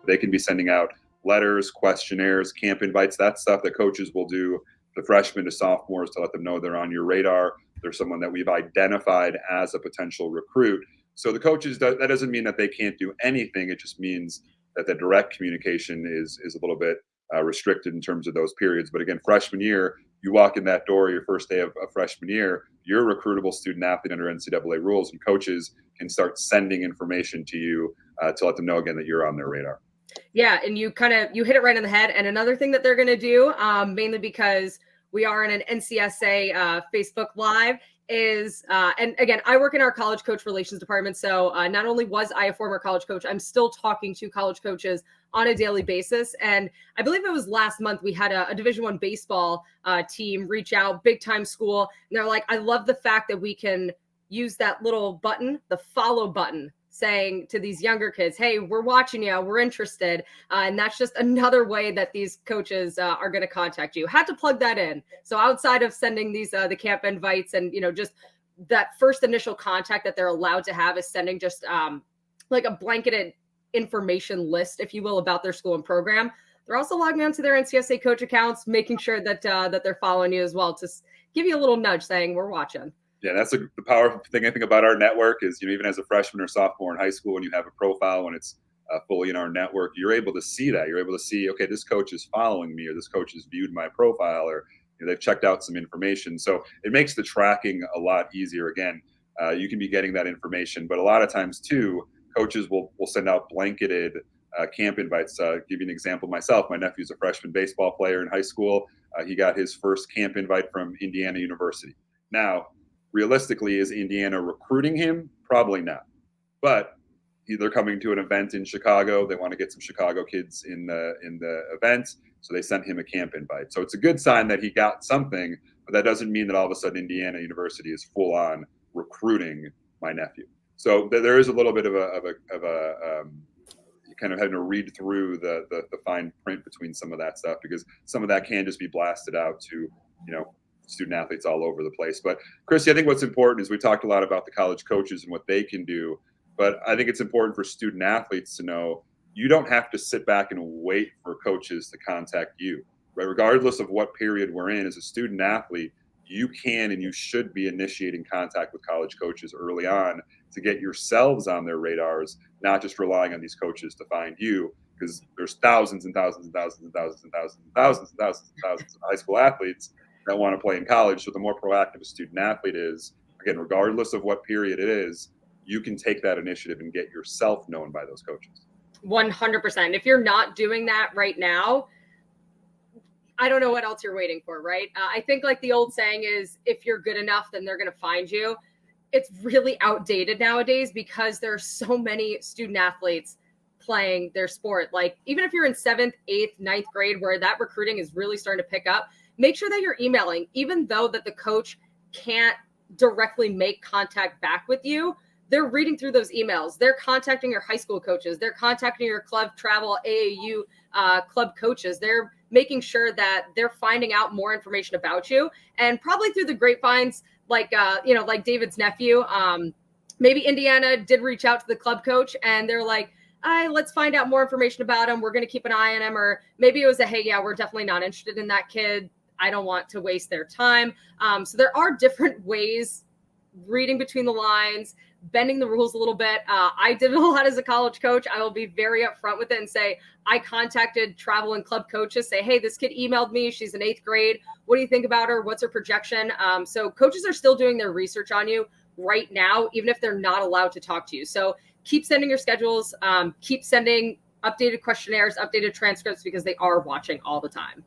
They can be sending out letters, questionnaires, camp invites. That's stuff that coaches will do to freshmen to sophomores to let them know they're on your radar. They're someone that we've identified as a potential recruit. So the coaches, that doesn't mean that they can't do anything. It just means that the direct communication is a little bit restricted in terms of those periods. But again, freshman year, you walk in that door your first day of freshman year, you're a recruitable student athlete under NCAA rules, and coaches can start sending information to you to let them know again that you're on their radar. Yeah, and you hit it right on the head. And another thing that they're going to do, mainly because we are in an NCSA Facebook Live, is, and again, I work in our college coach relations department. So not only was I a former college coach, I'm still talking to college coaches on a daily basis. And I believe it was last month we had a Division I baseball team reach out, big time school. And they're like, I love the fact that we can use that little button, the follow button, saying to these younger kids, hey, we're watching you, we're interested. And that's just another way that these coaches are going to contact you. Had to plug that in. So outside of sending these, the camp invites and, just that first initial contact that they're allowed to have is sending just like a blanketed information list, if you will, about their school and program. They're also logging onto their NCSA coach accounts, making sure that that they're following you as well, to give you a little nudge saying we're watching. Yeah, that's the powerful thing I think about our network is, even as a freshman or sophomore in high school, when you have a profile, when it's fully in our network, you're able to see that. You're able to see, okay, this coach is following me, or this coach has viewed my profile, or they've checked out some information. So it makes the tracking a lot easier. Again, you can be getting that information, but a lot of times too, coaches will send out blanketed camp invites. Give you an example myself. My nephew's a freshman baseball player in high school. He got his first camp invite from Indiana University. Now, realistically, is Indiana recruiting him? Probably not. But they're coming to an event in Chicago. They want to get some Chicago kids in the event, so they sent him a camp invite. So it's a good sign that he got something, but that doesn't mean that all of a sudden Indiana University is full on recruiting my nephew. So there is a little bit of a kind of having to read through the fine print between some of that stuff, because some of that can just be blasted out to student athletes all over the place. But Christy, I think what's important is we talked a lot about the college coaches and what they can do, but I think it's important for student athletes to know you don't have to sit back and wait for coaches to contact you, right? Regardless of what period we're in, as a student athlete, you can and you should be initiating contact with college coaches early on to get yourselves on their radars, not just relying on these coaches to find you, because there's thousands and thousands and thousands and thousands and thousands and thousands and thousands and thousands of high school athletes that want to play in college. So the more proactive a student athlete is, again, regardless of what period it is, you can take that initiative and get yourself known by those coaches. 100%. If you're not doing that right now, I don't know what else you're waiting for, right? I think like the old saying is, if you're good enough, then they're going to find you. It's really outdated nowadays because there are so many student athletes playing their sport. Like even if you're in 7th, 8th, 9th grade, where that recruiting is really starting to pick up, make sure that you're emailing, even though that the coach can't directly make contact back with you. They're reading through those emails. They're contacting your high school coaches. They're contacting your club travel AAU club coaches. They're making sure that they're finding out more information about you, and probably through the grapevines, like David's nephew. Maybe Indiana did reach out to the club coach and they're like, let's find out more information about him. We're going to keep an eye on him. Or maybe it was hey, yeah, we're definitely not interested in that kid. I don't want to waste their time. So there are different ways, reading between the lines, bending the rules a little bit. I did it a lot as a college coach. I will be very upfront with it and say, I contacted travel and club coaches, say, hey, this kid emailed me. She's in 8th grade. What do you think about her? What's her projection? So coaches are still doing their research on you right now, even if they're not allowed to talk to you. So keep sending your schedules, keep sending updated questionnaires, updated transcripts, because they are watching all the time.